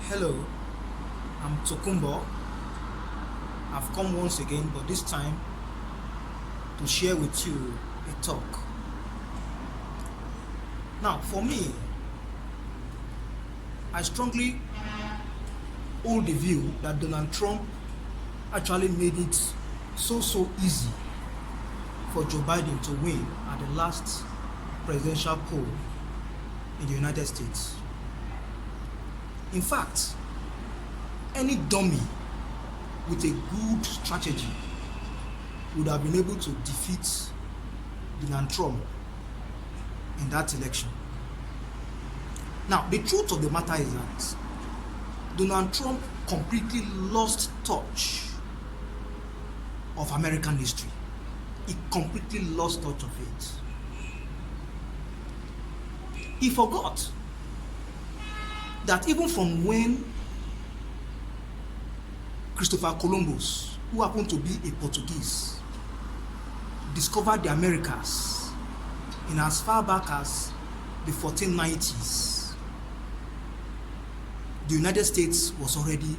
Hello, I'm Tokumbo. I've come once again, but this time to share with you a talk. Now, for me, I strongly hold the view that Donald Trump actually made it so easy for Joe Biden to win at the last presidential poll in the United States. In fact, any dummy with a good strategy would have been able to defeat Donald Trump in that election. Now, the truth of the matter is that Donald Trump completely lost touch of American history. He completely lost touch of it. He forgot that even from when Christopher Columbus, who happened to be a Portuguese, discovered the Americas in as far back as the 1490s, the United States was already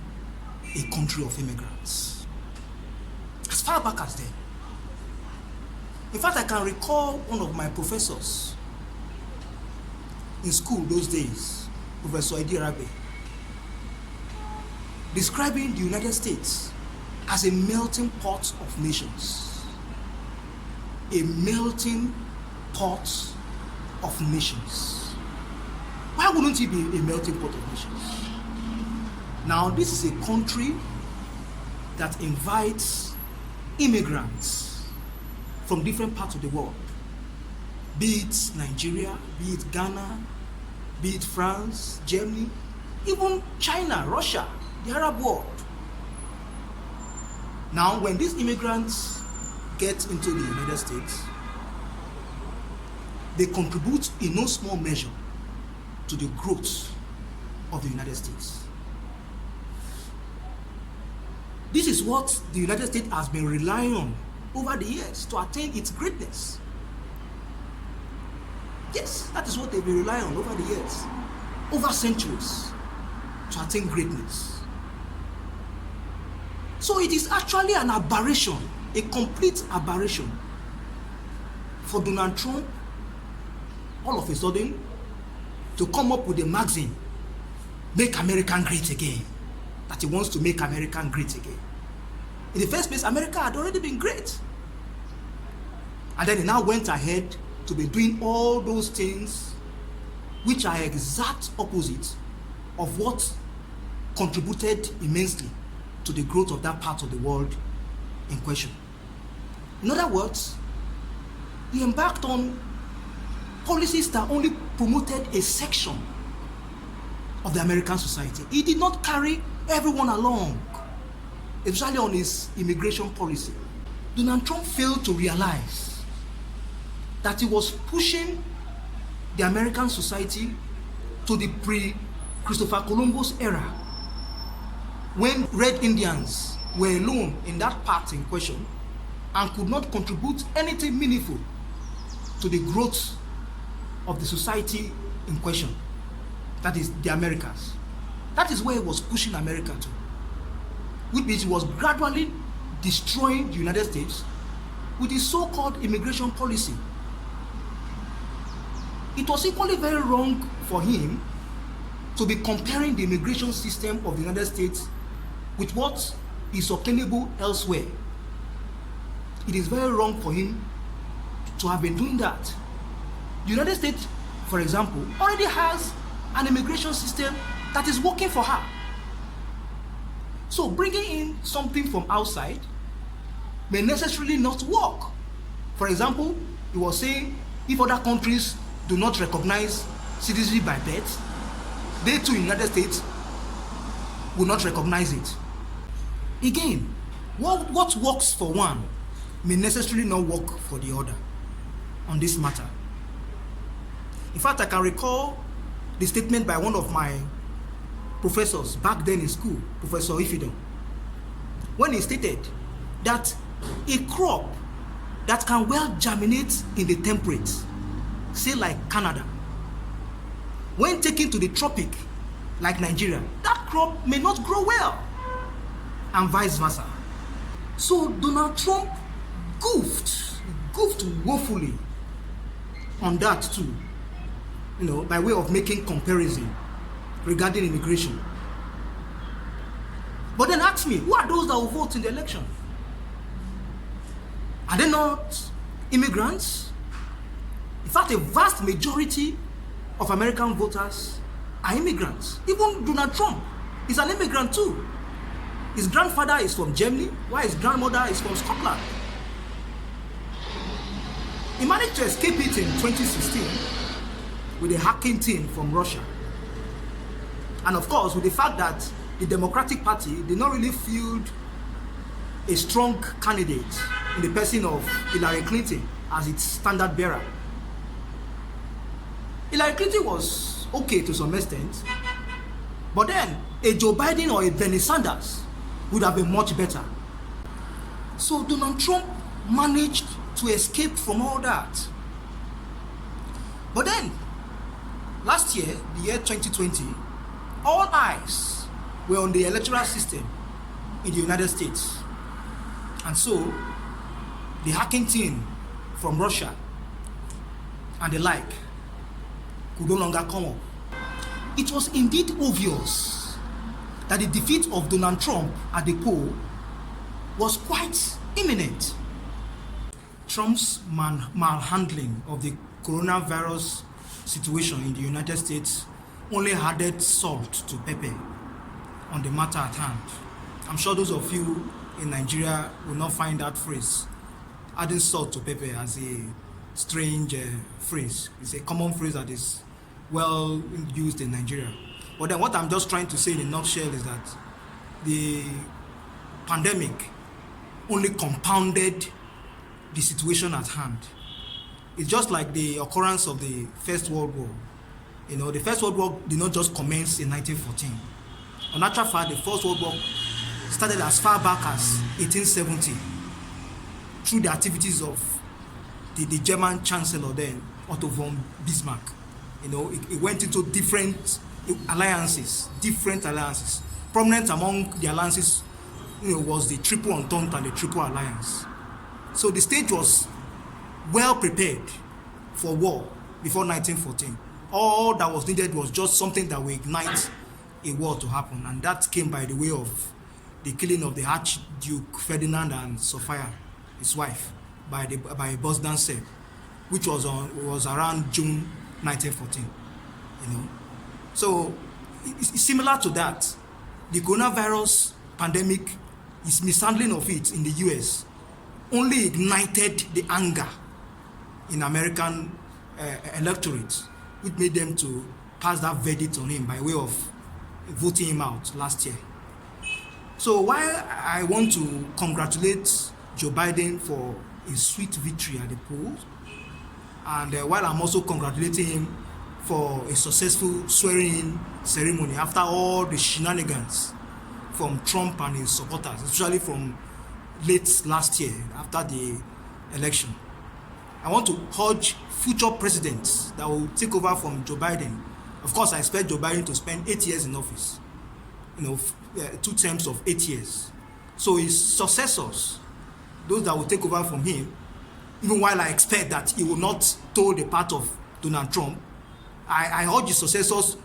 a country of immigrants. As far back as then. In fact, I can recall one of my professors in school those days, Professor Edi Rabe, describing the United States as a melting pot of nations. A melting pot of nations. Why wouldn't it be a melting pot of nations? Now, this is a country that invites immigrants from different parts of the world, be it Nigeria, be it Ghana, be it France, Germany, even China, Russia, the Arab world. Now, when these immigrants get into the United States, they contribute in no small measure to the growth of the United States. This is what the United States has been relying on over the years to attain its greatness. Yes, that is what they've been relying on over the years, over centuries, to attain greatness. So it is actually an aberration, a complete aberration, for Donald Trump all of a sudden to come up with a maxim, "Make America great again," that he wants to make America great again. In the first place, America had already been great. And then he now went ahead to be doing all those things which are exact opposite of what contributed immensely to the growth of that part of the world in question. In other words, he embarked on policies that only promoted a section of the American society. He did not carry everyone along, especially on his immigration policy. Donald Trump failed to realize that he was pushing the American society to the pre-Christopher Columbus era, when red Indians were alone in that part in question and could not contribute anything meaningful to the growth of the society in question, that is the Americas. That is where he was pushing America to, which means he was gradually destroying the United States with his so-called immigration policy. It was equally very wrong for him to be comparing the immigration system of the United States with what is obtainable elsewhere. It is very wrong for him to have been doing that. The United States, for example, already has an immigration system that is working for her. So bringing in something from outside may necessarily not work. For example, he was saying if other countries do not recognize citizenship by birth, they too in the United States will not recognize it. Again, what works for one may necessarily not work for the other on this matter. In fact, I can recall the statement by one of my professors back then in school, Professor Ifidon, when he stated that a crop that can well germinate in the temperate, say like Canada, when taken to the tropic like Nigeria, that crop may not grow well, and vice versa. So Donald Trump goofed woefully on that too, by way of making comparison regarding immigration. But then ask me, who are those that will vote in the election? Are they not immigrants? In fact, a vast majority of American voters are immigrants. Even Donald Trump is an immigrant too. His grandfather is from Germany, while his grandmother is from Scotland. He managed to escape it in 2016 with a hacking team from Russia. And of course, with the fact that the Democratic Party did not really field a strong candidate in the person of Hillary Clinton as its standard bearer. Hillary Clinton was okay to some extent, but then a Joe Biden or a Bernie Sanders would have been much better. So Donald Trump managed to escape from all that. But then, last year, the year 2020, all eyes were on the electoral system in the United States. And so, the hacking team from Russia and the like could no longer come up. It was indeed obvious that the defeat of Donald Trump at the poll was quite imminent. Trump's malhandling of the coronavirus situation in the United States only added salt to pepper on the matter at hand. I'm sure those of you in Nigeria will not find that phrase, adding salt to pepper, as a strange phrase. It's a common phrase that is well used in Nigeria. But then what I'm just trying to say in a nutshell is that the pandemic only compounded the situation at hand. It's just like the occurrence of the First World War. The First World War did not just commence in 1914. On actual fact, the First World War started as far back as 1870 through the activities of the German Chancellor then, Otto von Bismarck. It went into different alliances. Prominent among the alliances, was the Triple Entente and the Triple Alliance. So the stage was well prepared for war before 1914. All that was needed was just something that would ignite a war to happen, and that came by the way of the killing of the Archduke Ferdinand and Sophia, his wife, by a Bosnian Serb, which was around June 1914. So it's similar to that. The coronavirus pandemic, is mishandling of it in the US, only ignited the anger in American electorate, which made them to pass that verdict on him by way of voting him out last year. So while I want to congratulate Joe Biden for a sweet victory at the polls, and while I'm also congratulating him for a successful swearing-in ceremony after all the shenanigans from Trump and his supporters, especially from late last year after the election, I want to urge future presidents that will take over from Joe Biden. Of course, I expect Joe Biden to spend 8 years in office, 2 terms of 8 years. So his successors, those that will take over from him, even while I expect that he will not toe the path of Donald Trump, I urge his successors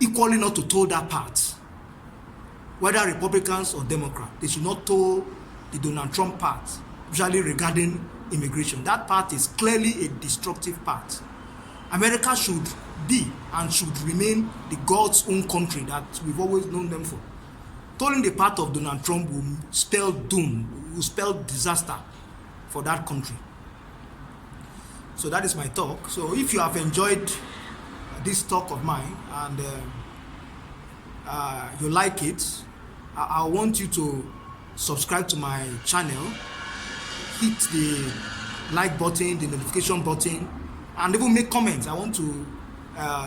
equally not to toe that path. Whether Republicans or Democrats, they should not toe the Donald Trump path, usually regarding immigration. That path is clearly a destructive path. America should be and should remain the God's own country that we've always known them for. Toeing the path of Donald Trump will spell doom, will spell disaster for that country. So that is my talk. So if you have enjoyed this talk of mine and you like it, I want you to subscribe to my channel, hit the like button, the notification button, and even make comments. I want to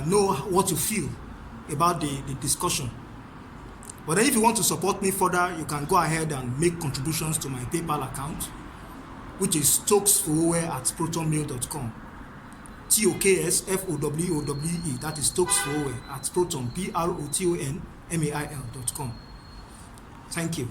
know what you feel about the discussion. But then if you want to support me further, you can go ahead and make contributions to my PayPal account, which is toksfowowe@protonmail.com. TOKSFOWOWE, that is toksfowowe @proton, mail.com. Thank you.